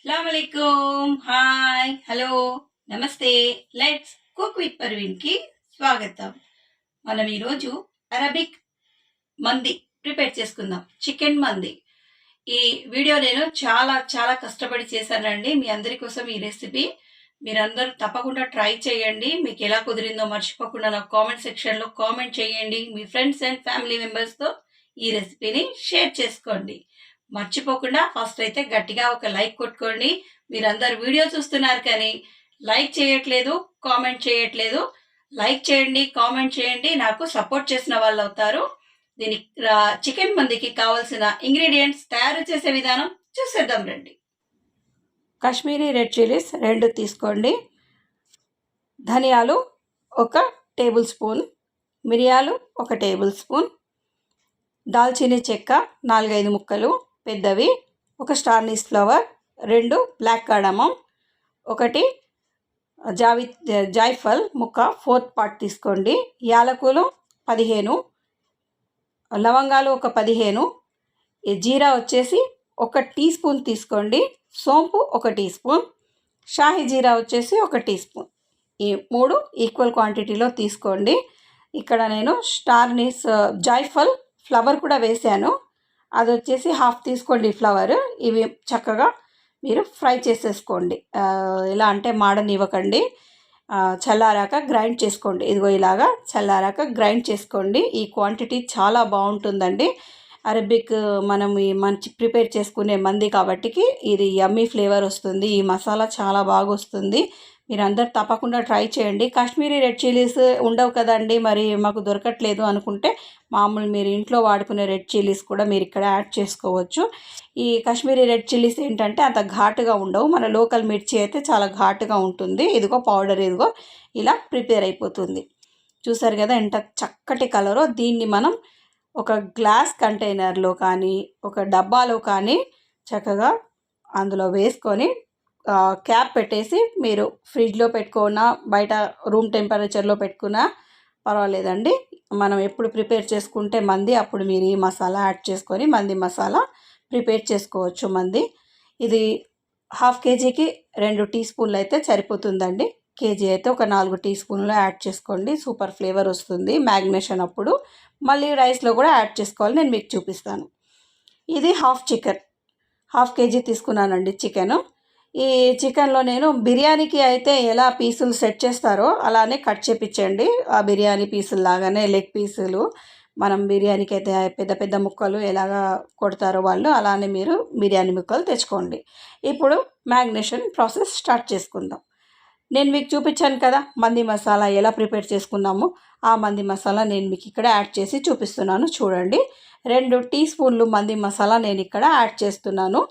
అస్సలాముఅలైకుం. Hi, hello, నమస్తే. Let's cook with పర్వీన్కి స్వాగతం. మనం ఈరోజు అరబిక్ మంది ప్రిపేర్ చేసుకుందాం, చికెన్ మంది. ఈ వీడియో నేను చాలా చాలా కష్టపడి చేశానండి మీ అందరి కోసం. ఈ రెసిపీ మీరందరూ తప్పకుండా ట్రై చేయండి. మీకు ఎలా కుదిరిందో మర్చిపోకుండా నాకు కామెంట్ సెక్షన్లో కామెంట్ చేయండి. మీ ఫ్రెండ్స్ అండ్ ఫ్యామిలీ మెంబర్స్తో ఈ రెసిపీని షేర్ చేసుకోండి. మర్చిపోకుండా ఫస్ట్ అయితే గట్టిగా ఒక లైక్ కొట్టుకోండి. మీరందరు వీడియో చూస్తున్నారు కానీ లైక్ చేయట్లేదు, కామెంట్ చేయట్లేదు. లైక్ చేయండి, కామెంట్ చేయండి, నాకు సపోర్ట్ చేసిన వాళ్ళు అవుతారు. దీని చికెన్ మందికి కావాల్సిన ఇంగ్రీడియంట్స్ తయారు చేసే విధానం చూసేద్దాం రండి. కాశ్మీరీ రెడ్ చిల్లీస్ 2 తీసుకోండి. ధనియాలు 1 టేబుల్ స్పూన్, మిరియాలు 1 టేబుల్ స్పూన్, దాల్చినీ చెక్క 4-5 ముక్కలు పెద్దవి, 1 star anise flower, 2 black cardamom, 1 జాయిఫల్ ముక్క 4th పార్ట్ తీసుకోండి. యాలకులు 15, లవంగాలు 15, జీరా వచ్చేసి 1 టీ స్పూన్ తీసుకోండి. సోంపు 1 టీ స్పూన్, షాహీ జీరా వచ్చేసి 1 టీ స్పూన్. ఈ 3 ఈక్వల్ క్వాంటిటీలో తీసుకోండి. ఇక్కడ నేను స్టార్ నీస్ జాయిఫల్ ఫ్లవర్ కూడా వేసాను, అది వచ్చేసి 1/2 తీసుకోండి ఫ్లవర్. ఇవి చక్కగా మీరు ఫ్రై చేసేసుకోండి. ఎలా అంటే మాడనివ్వకండి. చల్లారాక గ్రైండ్ చేసుకోండి. ఇదిగో ఇలాగా చల్లారాక గ్రైండ్ చేసుకోండి. ఈ క్వాంటిటీ చాలా బాగుంటుందండి. అరబిక్ మనం ఈ మంచి ప్రిపేర్ చేసుకునే మంది కాబట్టికి ఇది యమ్మీ ఫ్లేవర్ వస్తుంది. ఈ మసాలా చాలా బాగా వస్తుంది. మీరు అందరు తప్పకుండా ట్రై చేయండి. కాశ్మీరీ రెడ్ చిల్లీస్ ఉండవు కదండి, మరి మాకు దొరకట్లేదు అనుకుంటే మామూలు మీరు ఇంట్లో వాడుకునే రెడ్ చిల్లీస్ కూడా మీరు ఇక్కడ యాడ్ చేసుకోవచ్చు. ఈ కాశ్మీరీ రెడ్ చిల్లీస్ ఏంటంటే అంత ఘాటుగా ఉండవు. మన లోకల్ మిర్చి అయితే చాలా ఘాటుగా ఉంటుంది. ఇదిగో పౌడర్, ఇదిగో ఇలా ప్రిపేర్ అయిపోతుంది. చూసారు కదా ఎంత చక్కటి కలరో. దీన్ని మనం ఒక గ్లాస్ కంటైనర్లో కానీ ఒక డబ్బాలో కానీ చక్కగా అందులో వేసుకొని క్యాప్ పెట్టేసి మీరు ఫ్రిడ్జ్లో పెట్టుకున్నా బయట రూమ్ టెంపరేచర్లో పెట్టుకున్నా పర్వాలేదండి. మనం ఎప్పుడు ప్రిపేర్ చేసుకుంటే మంది అప్పుడు మీరు ఈ మసాలా యాడ్ చేసుకొని మంది మసాలా ప్రిపేర్ చేసుకోవచ్చు. మంది ఇది 1/2 కేజీకి 2 టీ స్పూన్లు అయితే సరిపోతుందండి. కేజీ అయితే ఒక 4 టీ స్పూన్లు యాడ్ చేసుకోండి. సూపర్ ఫ్లేవర్ వస్తుంది మ్యాగ్నేషన్ అప్పుడు. మళ్ళీ రైస్లో కూడా యాడ్ చేసుకోవాలి, నేను మీకు చూపిస్తాను. ఇది 1/2 కేజీ తీసుకున్నానండి చికెను. ఈ చికెన్లో నేను బిర్యానీకి అయితే ఎలా పీసులు సెట్ చేస్తారో అలానే కట్ చేపించండి. ఆ బిర్యానీ పీసులు లాగానే లెగ్ పీసులు మనం బిర్యానీకి అయితే పెద్ద పెద్ద ముక్కలు ఎలాగా కొడతారో వాళ్ళు అలానే మీరు బిర్యానీ ముక్కలు తెచ్చుకోండి. ఇప్పుడు మ్యాగ్నేషన్ ప్రాసెస్ స్టార్ట్ చేసుకుందాం. నేను మీకు చూపించాను కదా మంది మసాలా ఎలా ప్రిపేర్ చేసుకున్నాము. ఆ మంది మసాలా నేను మీకు ఇక్కడ యాడ్ చేసి చూపిస్తున్నాను. చూడండి, 2 టీ స్పూన్లు మంది మసాలా నేను ఇక్కడ యాడ్ చేస్తున్నాను.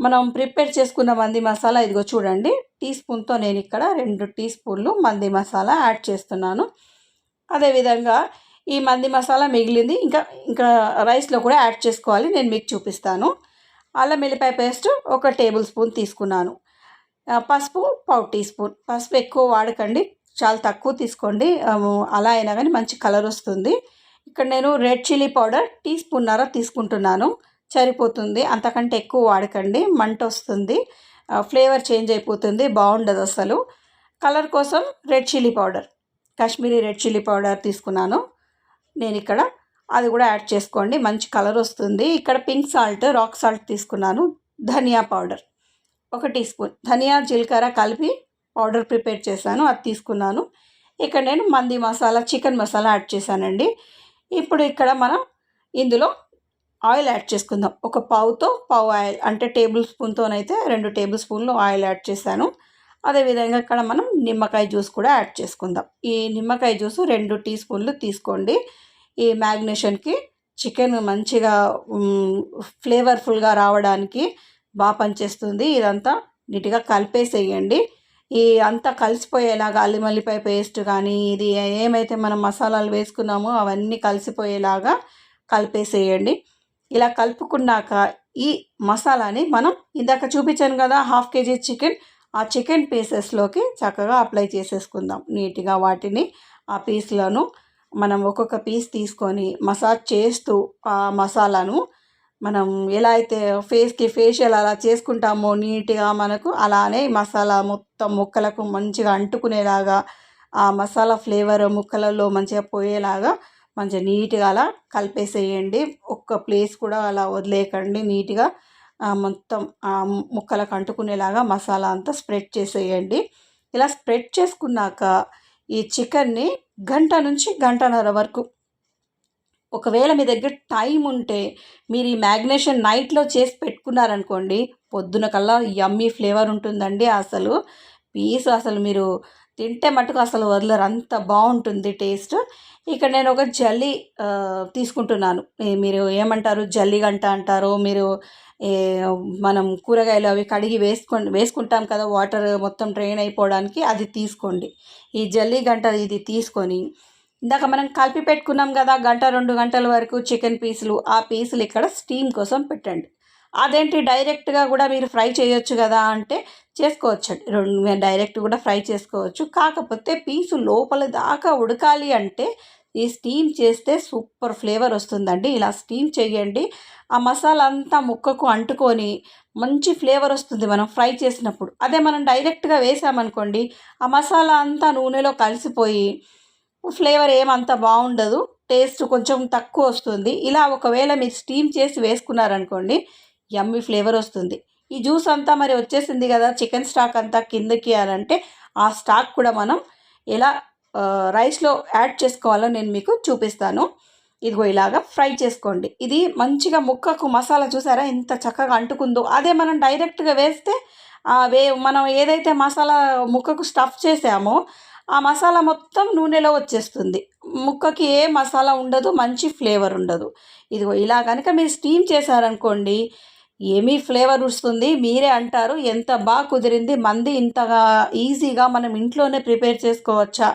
మనం ప్రిపేర్ చేసుకున్న మంది మసాలా ఇదిగో చూడండి, టీ స్పూన్తో నేను ఇక్కడ 2 టీ స్పూన్లు మంది మసాలా యాడ్ చేస్తున్నాను. అదేవిధంగా ఈ మంది మసాలా మిగిలింది ఇంకా రైస్లో కూడా యాడ్ చేసుకోవాలి, నేను మీకు చూపిస్తాను. అల్లం వెల్లిపాయ పేస్ట్ 1 టేబుల్ స్పూన్ తీసుకున్నాను. పసుపు 1/4 టీ స్పూన్. పసుపు ఎక్కువ వాడకండి, చాలా తక్కువ తీసుకోండి. అలా అయినా కానీ మంచి కలర్ వస్తుంది. ఇక్కడ నేను రెడ్ చిల్లీ పౌడర్ 1.5 టీ తీసుకుంటున్నాను, సరిపోతుంది. అంతకంటే ఎక్కువ వాడకండి, మంట వస్తుంది, ఫ్లేవర్ చేంజ్ అయిపోతుంది, బాగుండదు అసలు. కలర్ కోసం red chilli powder, Kashmiri red chilli powder తీసుకున్నాను నేను ఇక్కడ, అది కూడా యాడ్ చేసుకోండి, మంచి కలర్ వస్తుంది. ఇక్కడ పింక్ సాల్ట్, రాక్ సాల్ట్ తీసుకున్నాను. ధనియా పౌడర్ 1 టీ స్పూన్, ధనియా జీలకర్ర కలిపి పౌడర్ ప్రిపేర్ చేశాను, అది తీసుకున్నాను. ఇక్కడ నేను మంది మసాలా చికెన్ మసాలా యాడ్ చేశానండి. ఇప్పుడు ఇక్కడ మనం ఇందులో ఆయిల్ యాడ్ చేసుకుందాం. 1 పావుతో పావు ఆయిల్ అంటే టేబుల్ స్పూన్తోనైతే 2 టేబుల్ స్పూన్లు ఆయిల్ యాడ్ చేశాను. అదేవిధంగా ఇక్కడ మనం నిమ్మకాయ జ్యూస్ కూడా యాడ్ చేసుకుందాం. ఈ నిమ్మకాయ జ్యూస్ 2 టీ స్పూన్లు తీసుకోండి. ఈ మ్యాగ్నేషన్కి చికెన్ మంచిగా ఫ్లేవర్ఫుల్గా రావడానికి బాగా పనిచేస్తుంది. ఇదంతా నీట్గా కలిపేసేయండి. ఈ అంతా కలిసిపోయేలాగా అల్లం వెల్లిపాయ పేస్ట్ కానీ ఇది ఏమైతే మనం మసాలాలు వేసుకున్నామో అవన్నీ కలిసిపోయేలాగా కలిపేసేయండి. ఇలా కలుపుకున్నాక ఈ మసాలాని మనం ఇందాక చూపించాను కదా 1/2 కేజీ చికెన్, ఆ చికెన్ పీసెస్లోకి చక్కగా అప్లై చేసేసుకుందాం. నీట్గా వాటిని ఆ పీస్లను మనం ఒక్కొక్క పీస్ తీసుకొని మసాజ్ చేస్తూ ఆ మసాలాను మనం ఎలా అయితే ఫేస్కి ఫేషియల్ అలా చేసుకుంటామో నీట్గా మనకు అలానే మసాలా మొత్తం ముక్కలకు మంచిగా అంటుకునేలాగా ఆ మసాలా ఫ్లేవర్ ముక్కలలో మంచిగా పోయేలాగా మంచిగా నీట్గా అలా కలిపేసేయండి. ఒక్క ప్లేస్ కూడా అలా వదిలేయకండి. నీట్గా మొత్తం ముక్కలకు అంటుకునేలాగా మసాలా అంతా స్ప్రెడ్ చేసేయండి. ఇలా స్ప్రెడ్ చేసుకున్నాక ఈ చికెన్ని గంట నుంచి గంటన్నర వరకు, ఒకవేళ మీ దగ్గర టైం ఉంటే మీరు ఈ మ్యాగ్నేషన్ నైట్లో చేసి పెట్టుకున్నారనుకోండి, పొద్దున కల్లా యమ్మీ ఫ్లేవర్ ఉంటుందండి. అసలు పీస్ అసలు మీరు తింటే మటుకు అసలు వదలరు, అంత బాగుంటుంది టేస్ట్. ఇక్కడ నేను ఒక జల్లీ తీసుకుంటున్నాను. మీరు ఏమంటారు, జల్లీ గంట అంటారో మీరు. ఏ మనం కూరగాయలు అవి కడిగి వేసుకుంటాం కదా, వాటర్ మొత్తం డ్రైన్ అయిపోవడానికి, అది తీసుకోండి. ఈ జల్లీ గంట ఇది తీసుకొని ఇందాక మనం కలిపి పెట్టుకున్నాం కదా గంట 2 గంటల వరకు చికెన్ పీసులు, ఆ పీసులు ఇక్కడ స్టీమ్ కోసం పెట్టండి. అదేంటి డైరెక్ట్గా కూడా మీరు ఫ్రై చేయొచ్చు కదా అంటే చేసుకోవచ్చండి. డైరెక్ట్ కూడా ఫ్రై చేసుకోవచ్చు. కాకపోతే పీసు లోపల దాకా ఉడకాలి అంటే ఈ స్టీమ్ చేస్తే సూపర్ ఫ్లేవర్ వస్తుందండి. ఇలా స్టీమ్ చేయండి. ఆ మసాలా అంతా ముక్కకు అంటుకొని మంచి ఫ్లేవర్ వస్తుంది మనం ఫ్రై చేసినప్పుడు. అదే మనం డైరెక్ట్గా వేసామనుకోండి, ఆ మసాలా అంతా నూనెలో కలిసిపోయి ఫ్లేవర్ ఏమంత బాగుండదు, టేస్ట్ కొంచెం తక్కువ వస్తుంది. ఇలా ఒకవేళ మీరు స్టీమ్ చేసి వేసుకున్నారనుకోండి, యమ్మీ ఫ్లేవర్ వస్తుంది. ఈ జ్యూస్ అంతా మరి వచ్చేసింది కదా, చికెన్ స్టాక్ అంతా కిందకి అంటే ఆ స్టాక్ కూడా మనం ఎలా రైస్లో యాడ్ చేసుకోవాలో నేను మీకు చూపిస్తాను. ఇదిగో ఇలాగా ఫ్రై చేసుకోండి. ఇది మంచిగా ముక్కకు మసాలా చూసారా ఎంత చక్కగా అంటుకుందో. అదే మనం డైరెక్ట్గా వేస్తే మనం ఏదైతే మసాలా ముక్కకు స్టఫ్ చేసామో ఆ మసాలా మొత్తం నూనెలో వచ్చేస్తుంది. ముక్కకి ఏ మసాలా ఉండదు, మంచి ఫ్లేవర్ ఉండదు. ఇదిగో ఇలా కనుక మీరు స్టీమ్ చేశారనుకోండి, ఏమీ ఫ్లేవర్ వస్తుంది. మీరే అంటారు ఎంత బాగా కుదిరింది, మంది ఇంతగా ఈజీగా మనం ఇంట్లోనే ప్రిపేర్ చేసుకోవచ్చా,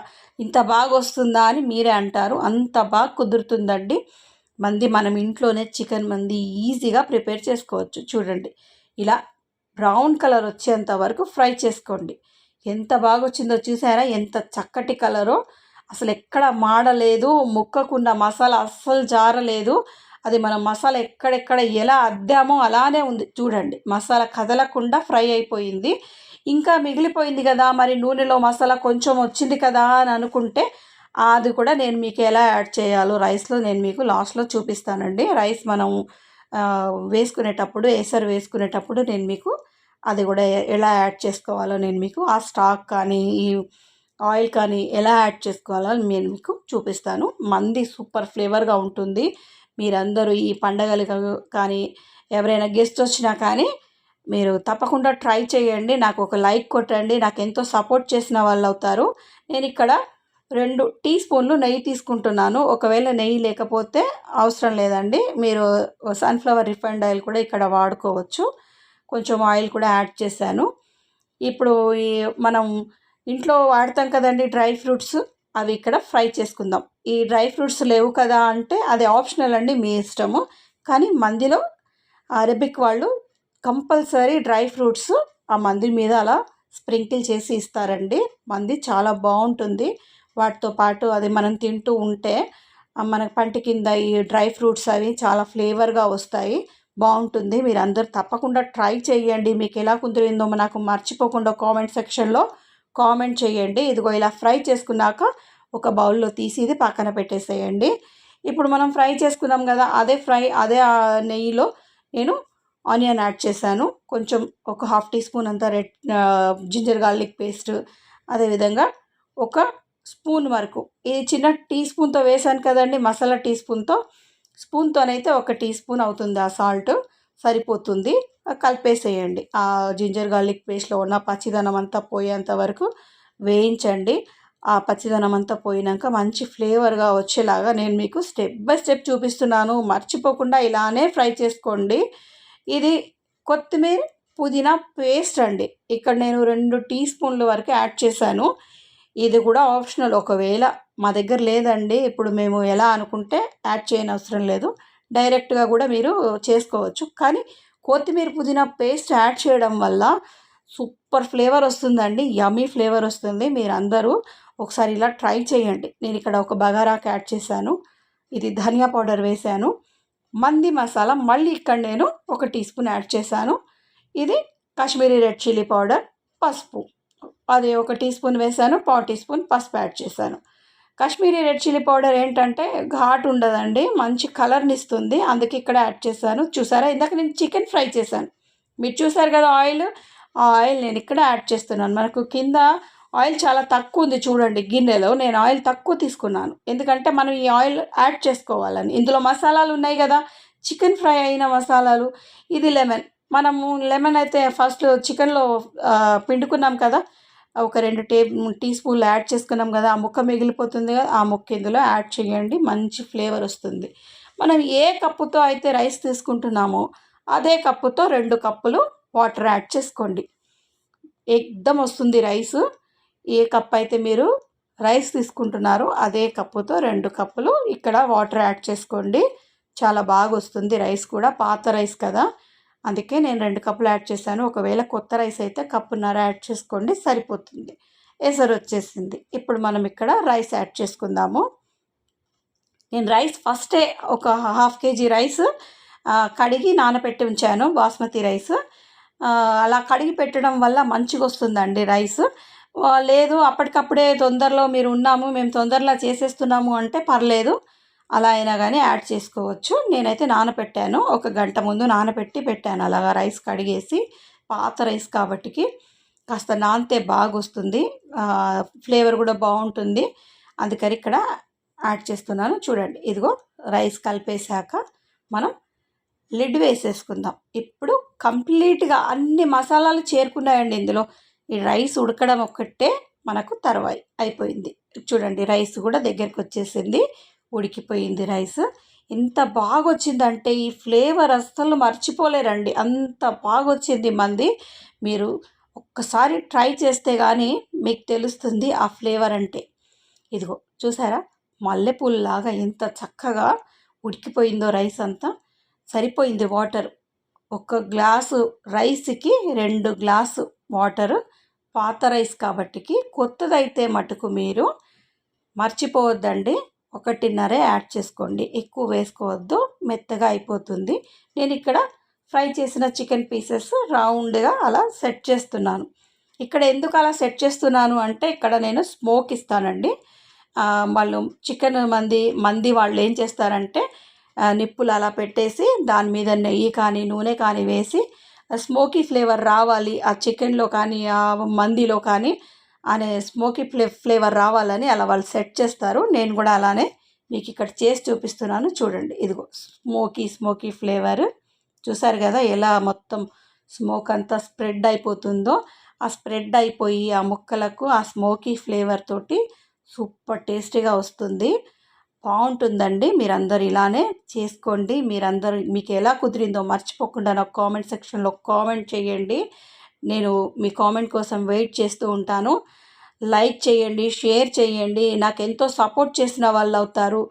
ఇంత బాగా వస్తుందా అని మీరే అంటారు. అంత బాగా కుదురుతుందండి మంది. మనం ఇంట్లోనే చికెన్ మంది ఈజీగా ప్రిపేర్ చేసుకోవచ్చు. చూడండి, ఇలా బ్రౌన్ కలర్ వచ్చేంత వరకు ఫ్రై చేసుకోండి. ఎంత బాగా వచ్చిందో చూసారా, ఎంత చక్కటి కలరో. అసలు ఎక్కడ మాడలేదు, ముక్కకున్న మసాలా అస్సలు జారలేదు. అది మనం మసాలా ఎక్కడెక్కడ ఎలా అద్దామో అలానే ఉంది. చూడండి, మసాలా కదలకుండా ఫ్రై అయిపోయింది. ఇంకా మిగిలిపోయింది కదా, మరి నూనెలో మసాలా కొంచెం వచ్చింది కదా అని అనుకుంటే అది కూడా నేను మీకు ఎలా యాడ్ చేయాలో రైస్లో నేను మీకు లాస్ట్లో చూపిస్తానండి. రైస్ మనం వేసుకునేటప్పుడు, ఎసరు వేసుకునేటప్పుడు నేను మీకు అది కూడా ఎలా యాడ్ చేసుకోవాలో నేను మీకు ఆ స్టాక్ కానీ ఈ ఆయిల్ కానీ ఎలా యాడ్ చేసుకోవాలో నేను మీకు చూపిస్తాను. మంది సూపర్ ఫ్లేవర్గా ఉంటుంది. మీరందరూ ఈ పండగలకు కానీ ఎవరైనా గెస్ట్ వచ్చినా కానీ మీరు తప్పకుండా ట్రై చేయండి. నాకు ఒక లైక్ కొట్టండి, నాకు ఎంతో సపోర్ట్ చేసిన వాళ్ళు అవుతారు. నేను ఇక్కడ 2 టీ స్పూన్లు నెయ్యి తీసుకుంటున్నాను. ఒకవేళ నెయ్యి లేకపోతే అవసరం లేదండి, మీరు సన్ఫ్లవర్ రిఫైండ్ ఆయిల్ కూడా ఇక్కడ వాడుకోవచ్చు. కొంచెం ఆయిల్ కూడా యాడ్ చేశాను. ఇప్పుడు ఈ మనం ఇంట్లో వాడతాం కదండి డ్రై ఫ్రూట్స్, అవి ఇక్కడ ఫ్రై చేసుకుందాం. ఈ డ్రై ఫ్రూట్స్ లేవు కదా అంటే అది ఆప్షనల్ అండి, మీ ఇష్టము. కానీ మందిలో అరబిక్ వాళ్ళు కంపల్సరీ డ్రై ఫ్రూట్స్ ఆ మంది మీద అలా స్ప్రింకిల్ చేసి ఇస్తారండి. మంది చాలా బాగుంటుంది. వాటితో పాటు అది మనం తింటూ ఉంటే మన పంటి కింద ఈ డ్రై ఫ్రూట్స్ అవి చాలా ఫ్లేవర్గా వస్తాయి, బాగుంటుంది. మీరు అందరు తప్పకుండా ట్రై చేయండి. మీకు ఎలా కుదిరిందో నాకు మర్చిపోకుండా కామెంట్ సెక్షన్లో కామెంట్ చేయండి. ఇదిగో ఇలా ఫ్రై చేసుకున్నాక ఒక బౌల్లో తీసి ఇది పక్కన పెట్టేసేయండి. ఇప్పుడు మనం ఫ్రై చేసుకున్నాం కదా, అదే నెయ్యిలో నేను ఆనియన్ యాడ్ చేశాను. కొంచెం ఒక 1/2 టీ స్పూన్ అంతా జింజర్ గార్లిక్ పేస్ట్, అదేవిధంగా ఒక స్పూన్ వరకు, ఈ చిన్న టీ స్పూన్తో వేసాను కదండి మసాలా టీ స్పూన్తోనైతే 1 టీ స్పూన్ అవుతుంది. ఆ సాల్ట్ సరిపోతుంది. కలిపేసేయండి. ఆ జింజర్ గార్లిక్ పేస్ట్లో ఉన్న పచ్చిదనం అంతా పోయేంత వరకు వేయించండి. ఆ పచ్చిదనం అంతా పోయినాక మంచి ఫ్లేవర్గా వచ్చేలాగా నేను మీకు స్టెప్ బై స్టెప్ చూపిస్తున్నాను. మర్చిపోకుండా ఇలానే ఫ్రై చేసుకోండి. ఇది కొత్తిమీర పుదీనా పేస్ట్ అండి. ఇక్కడ నేను 2 టీ స్పూన్ల వరకు యాడ్ చేశాను. ఇది కూడా ఆప్షనల్. ఒకవేళ మా దగ్గర లేదండి, ఇప్పుడు మేము ఎలా అనుకుంటే యాడ్ చేయనవసరం లేదు, డైరెక్ట్గా కూడా మీరు చేసుకోవచ్చు. కానీ కొత్తిమీర పుదీనా పేస్ట్ యాడ్ చేయడం వల్ల సూపర్ ఫ్లేవర్ వస్తుందండి, యమ్మీ ఫ్లేవర్ వస్తుంది. మీరు అందరూ ఒకసారి ఇలా ట్రై చేయండి. నేను ఇక్కడ ఒక బగారాకు యాడ్ చేశాను, ఇది ధనియా పౌడర్ వేశాను, మంది మసాలా మళ్ళీ ఇక్కడ నేను 1 టీ స్పూన్ యాడ్ చేశాను. ఇది కాశ్మీరీ రెడ్ చిల్లీ పౌడర్, పసుపు అది 1 టీ స్పూన్ వేసాను, పావు టీ స్పూన్ పసుపు యాడ్ చేశాను. కాశ్మీరీ రెడ్ చిల్లీ పౌడర్ ఏంటంటే ఘాటు ఉండదండి, మంచి కలర్ని ఇస్తుంది, అందుకే ఇక్కడ యాడ్ చేశాను. చూసారా, ఇందాక నేను చికెన్ ఫ్రై చేశాను, మీరు చూసారు కదా ఆయిల్, ఆ ఆయిల్ నేను ఇక్కడ యాడ్ చేస్తున్నాను. మనకు కింద ఆయిల్ చాలా తక్కువ ఉంది చూడండి గిన్నెలో, నేను ఆయిల్ తక్కువ తీసుకున్నాను ఎందుకంటే మనం ఈ ఆయిల్ యాడ్ చేసుకోవాలని. ఇందులో మసాలాలు ఉన్నాయి కదా, చికెన్ ఫ్రై అయిన మసాలాలు. ఇది లెమన్, మనము లెమన్ అయితే ఫస్ట్ చికెన్లో పిండుకున్నాం కదా, ఒక 2 టీ స్పూన్లు యాడ్ చేసుకున్నాం కదా, ఆ ముక్క మిగిలిపోతుంది కదా, ఆ ముక్క ఇందులో యాడ్ చేయండి, మంచి ఫ్లేవర్ వస్తుంది. మనం ఏ కప్పుతో అయితే రైస్ తీసుకుంటున్నామో అదే కప్పుతో 2 కప్పులు వాటర్ యాడ్ చేసుకోండి, ఎక్దమ్ వస్తుంది రైసు. ఏ కప్ అయితే మీరు రైస్ తీసుకుంటున్నారో అదే కప్పుతో 2 కప్పులు ఇక్కడ వాటర్ యాడ్ చేసుకోండి, చాలా బాగా వస్తుంది రైస్ కూడా. పాత రైస్ కదా, అందుకే నేను 2 కప్పులు యాడ్ చేశాను. ఒకవేళ కొత్త రైస్ అయితే కప్పున్నర యాడ్ చేసుకోండి, సరిపోతుంది. ఎసరు వచ్చేసింది. ఇప్పుడు మనం ఇక్కడ రైస్ యాడ్ చేసుకుందాము. నేను రైస్ ఫస్టే ఒక 1/2 kg రైస్ కడిగి నానబెట్టి ఉంచాను, బాస్మతి రైస్. అలా కడిగి పెట్టడం వల్ల మంచిగా వస్తుందండి రైస్. లేదు అప్పటికప్పుడే తొందరలో మీరు ఉన్నాము, మేము తొందరలో చేసేస్తున్నాము అంటే పర్లేదు, అలా అయినా కానీ యాడ్ చేసుకోవచ్చు. నేనైతే నానబెట్టాను, 1 గంట ముందు నానబెట్టి పెట్టాను అలాగా రైస్ కడిగేసి. పాత రైస్ కాబట్టికి కాస్త నానితే బాగా వస్తుంది, ఫ్లేవర్ కూడా బాగుంటుంది, అందుకని ఇక్కడ యాడ్ చేస్తున్నాను. చూడండి, ఇదిగో రైస్ కలిపేశాక మనం లిడ్ వేసేసుకుందాం. ఇప్పుడు కంప్లీట్గా అన్ని మసాలాలు చేరుకున్నాయండి ఇందులో. ఈ రైస్ ఉడకడం ఒక్కటే మనకు తర్వాయి అయిపోయింది. చూడండి రైస్ కూడా దగ్గరికి వచ్చేసింది, ఉడికిపోయింది రైస్. ఎంత బాగా వచ్చిందంటే ఈ ఫ్లేవర్ అస్సలు మర్చిపోలేరండి, అంత బాగా వచ్చింది మంది. మీరు ఒక్కసారి ట్రై చేస్తే కానీ మీకు తెలుస్తుంది ఆ ఫ్లేవర్ అంటే. ఇదిగో చూసారా, మల్లెపూలలాగా ఎంత చక్కగా ఉడికిపోయిందో రైస్ అంతా. సరిపోయింది వాటర్, 1 గ్లాసు రైస్కి 2 గ్లాసు వాటరు. పాత రైస్ కాబట్టికి, కొత్తదైతే మటుకు మీరు మర్చిపోవద్దండి, 1.5 యాడ్ చేసుకోండి, ఎక్కువ వేసుకోవద్దు, మెత్తగా అయిపోతుంది. నేను ఇక్కడ ఫ్రై చేసిన చికెన్ పీసెస్ రౌండ్గా అలా సెట్ చేస్తున్నాను. ఇక్కడ ఎందుకు అలా సెట్ చేస్తున్నాను అంటే ఇక్కడ నేను స్మోక్ ఇస్తానండి. వాళ్ళు చికెన్ మంది వాళ్ళు ఏం చేస్తారంటే నిప్పులు అలా పెట్టేసి దాని మీద నెయ్యి కానీ నూనె కానీ వేసి స్మోకీ ఫ్లేవర్ రావాలి ఆ చికెన్లో కానీ ఆ మందిలో కానీ అనే స్మోకీ ఫ్లేవర్ రావాలని అలా వాళ్ళు సెట్ చేస్తారు. నేను కూడా అలానే మీకు ఇక్కడ చేసి చూపిస్తున్నాను. చూడండి, ఇదిగో స్మోకీ ఫ్లేవర్ చూసారు కదా, ఎలా మొత్తం స్మోక్ అంతా స్ప్రెడ్ అయిపోతుందో. ఆ స్ప్రెడ్ అయిపోయి ఆ ముక్కలకు ఆ స్మోకీ ఫ్లేవర్ తోటి సూపర్ టేస్టీగా వస్తుంది, బాగుంటుందండి. మీరందరూ ఇలానే చేసుకోండి. మీకు ఎలా కుదిరిందో మర్చిపోకుండా నాకు కామెంట్ సెక్షన్లో కామెంట్ చేయండి. నేను మీ కామెంట్ కోసం వెయిట్ చేస్తూ ఉంటాను. లైక్ చేయండి, షేర్ చేయండి, నాకు ఎంతో సపోర్ట్ చేసిన వాళ్ళు అవుతారు.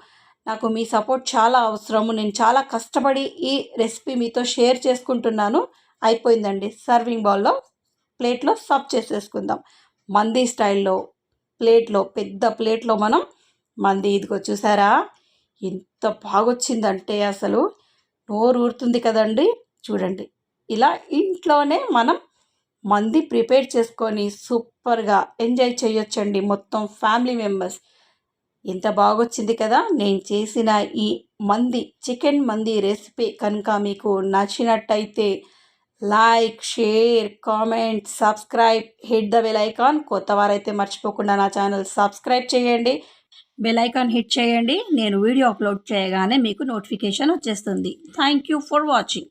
నాకు మీ సపోర్ట్ చాలా అవసరము. నేను చాలా కష్టపడి ఈ రెసిపీ మీతో షేర్ చేసుకుంటున్నాను. అయిపోయిందండి, సర్వింగ్ బౌల్లో ప్లేట్లో సర్వ్ చేసేసుకుందాం. మంది స్టైల్లో ప్లేట్లో, పెద్ద ప్లేట్లో మనం మంది, ఇదిగో చూసారా ఎంత బాగొచ్చిందంటే అసలు నోరు ఊరుతుంది కదండి. చూడండి, ఇలా ఇంట్లోనే మనం మంది ప్రిపేర్ చేసుకొని సూపర్గా ఎంజాయ్ చేయొచ్చండి మొత్తం ఫ్యామిలీ మెంబర్స్. ఎంత బాగొచ్చింది కదా. నేను చేసిన ఈ చికెన్ మంది రెసిపీ కనుక మీకు నచ్చినట్టయితే like, share, comment, subscribe, hit the bell icon. కొత్త వారైతే మర్చిపోకుండా నా ఛానల్ సబ్స్క్రైబ్ చేయండి, బెల్ ఐకాన్ హిట్ చేయండి. నేను వీడియో అప్లోడ్ చేయగానే మీకు నోటిఫికేషన్ వచ్చేస్తుంది. Thank you for watching.